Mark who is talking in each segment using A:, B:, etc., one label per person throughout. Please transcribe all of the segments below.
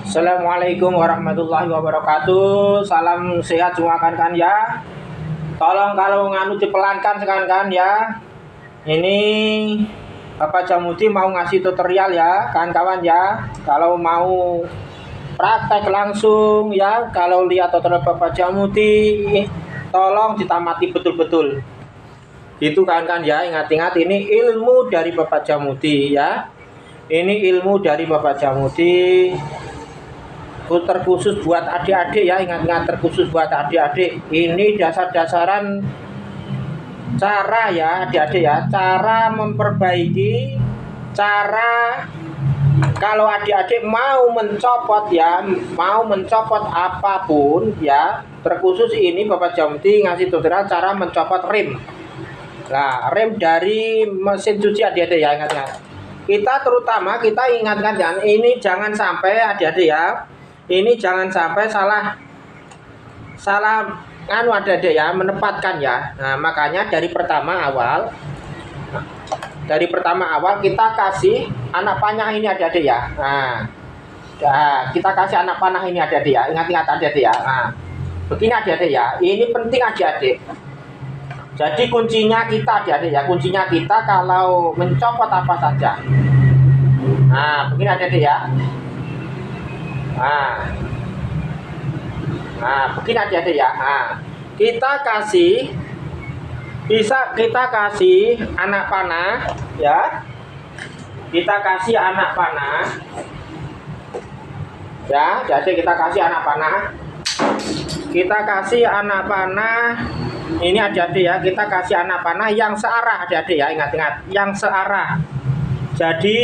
A: Assalamualaikum warahmatullahi wabarakatuh. Salam sehat semua kan ya. Tolong kalau nganu dipelankan kan ya. Ini Bapak Jamudi mau ngasih tutorial ya kawan-kawan ya. Kalau mau praktek langsung ya, kalau lihat tutorial Bapak Jamudi tolong ditamati betul-betul. Itu kan ya, ingat-ingat ini ilmu dari Bapak Jamudi ya. Ini ilmu dari Bapak Jamudi terkhusus buat adik-adik ya, ingat-ingat terkhusus buat adik-adik. Ini dasar-dasaran cara ya adik-adik ya, cara memperbaiki, cara kalau adik-adik mau mencopot ya, mau mencopot apapun ya, terkhusus ini Bapak Jamudi ngasih tutorial cara mencopot rem. Nah, rem dari mesin cuci adik-adik ya, ingat-ingat. Kita terutama kita ingatkan ya, ini jangan sampai adik-adik ya. Ini jangan sampai salah anu adik-adik ya, menempatkan ya. Nah, makanya dari pertama awal kita kasih anak panah ini adik-adik ya. Nah, kita kasih anak panah ini adik-adik ya. Ingat-ingat adik-adik ya. Nah, begini adik-adik ya. Ini penting adik-adik. Jadi kuncinya kita adik-adik ya. Kuncinya kita kalau mencopot apa saja. Nah, begini adik-adik ya. Nah, begini adik-adik ya. Nah, kita kasih anak panah ya. Kita kasih anak panah ya. Jadi kita kasih anak panah. Kita kasih anak panah. Ini adik-adik ya. Kita kasih anak panah yang searah adik-adik ya. Ingat-ingat, yang searah. Jadi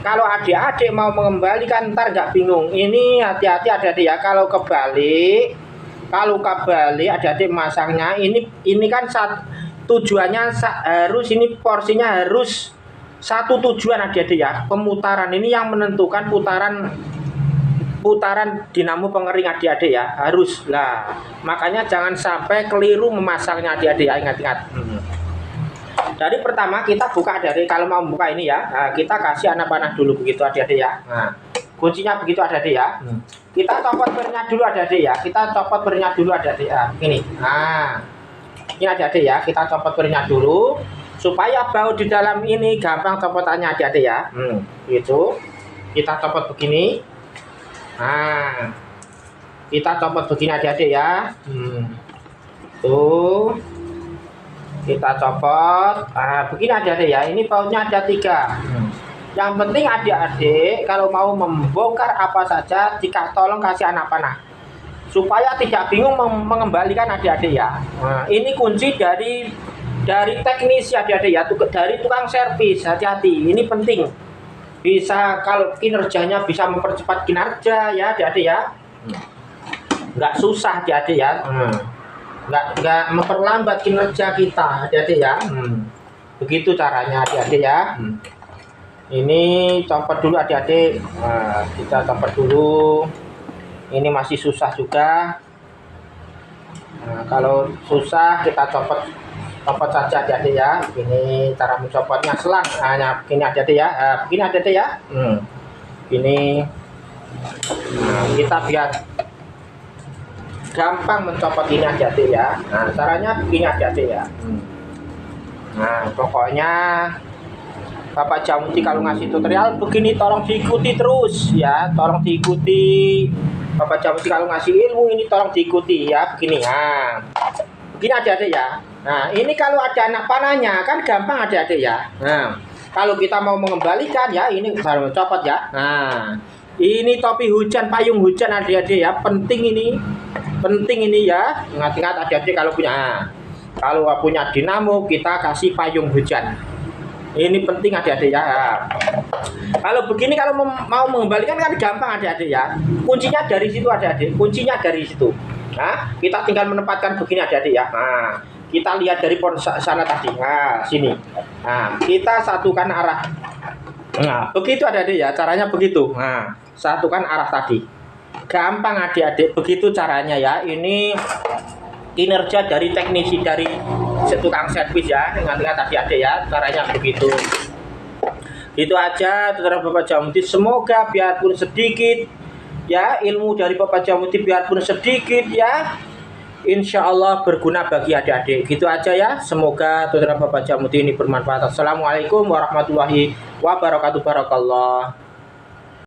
A: kalau adik-adik mau mengembalikan ntar nggak bingung. Ini hati-hati adik-adik ya, kalau kebalik adik-adik masangnya ini kan tujuannya harus, ini porsinya harus satu tujuan adik-adik ya. Pemutaran ini yang menentukan putaran dinamo pengering adik-adik ya, harus lah. Makanya jangan sampai keliru memasangnya adik-adik ya, ingat-ingat. Dari pertama kita buka adik-adik, kalau mau buka ini ya, nah, kita kasih anak panah dulu begitu adik-adik ya. Nah, kuncinya begitu adik-adik ya. Kita copot bernya dulu adik-adik ya. Kita copot bernya dulu adik-adik ya. Ini. Nah, ini adik-adik ya. Kita copot bernya dulu supaya bau di dalam ini gampang copotannya adik-adik ya. Gitu. Kita copot begini. Nah, kita copot begini adik-adik ya. Tuh. Kita copot. Nah, begini adik-adik ya. Ini bautnya ada 3. Yang penting adik-adik kalau mau membongkar apa saja, tolong kasih anak panah supaya tidak bingung mengembalikan adik-adik ya. Nah, ini kunci dari teknisi adik-adik ya, dari tukang servis. Hati-hati, ini penting. Bisa kalau kinerjanya bisa mempercepat kinerja ya adik-adik ya. Nggak susah adik-adik ya. Nggak memperlambat kinerja kita adik-adik ya. Begitu caranya adik-adik ya. Ini copot dulu adik-adik. Nah, kita copot dulu. Ini masih susah juga. Nah, kalau susah kita copot saja adik-adik ya. Ini cara mencopotnya selang. Hanya begini adik-adik ya. Begini adik-adik ya. Ini kita biar gampang mencopot ini adik-adik ya. Nah, caranya begini adik-adik ya. Nah, pokoknya Bapak Jamudi kalau ngasih tutorial begini tolong diikuti terus ya, tolong diikuti. Bapak Jamudi kalau ngasih ilmu ini tolong diikuti ya, begini. Nah, begini adik-adik ya. Nah, ini kalau ada anak panahnya kan gampang adik-adik ya. Nah, kalau kita mau mengembalikan ya, ini baru mencopot ya. Nah, ini topi hujan, payung hujan adik-adik ya, penting ini ya. Ingat-ingat adik-adik kalau punya dinamo kita kasih payung hujan. Ini penting adik-adik ya. Kalau begini kalau mau mengembalikan kan gampang adik-adik ya. Kuncinya dari situ adik-adik. Kuncinya dari situ. Nah, kita tinggal menempatkan begini adik-adik ya. Nah, kita lihat dari sana tadi. Nah, sini. Nah, kita satukan arah. Nah, begitu adik-adik ya. Caranya begitu. Nah, satukan arah tadi. Gampang adik-adik. Begitu caranya ya. Ini kinerja dari teknisi dari tukang servis ya. Ingat-ingat adik-adik ya, caranya begitu. Itu aja tutorial Bapak Jamuti. Semoga biarpun sedikit ya ilmu dari Bapak Jamuti, biarpun sedikit ya, insya Allah berguna bagi adik-adik. Gitu aja ya. Semoga tutorial Bapak Jamuti ini bermanfaat. Assalamualaikum warahmatullahi wabarakatuh. Barakallah.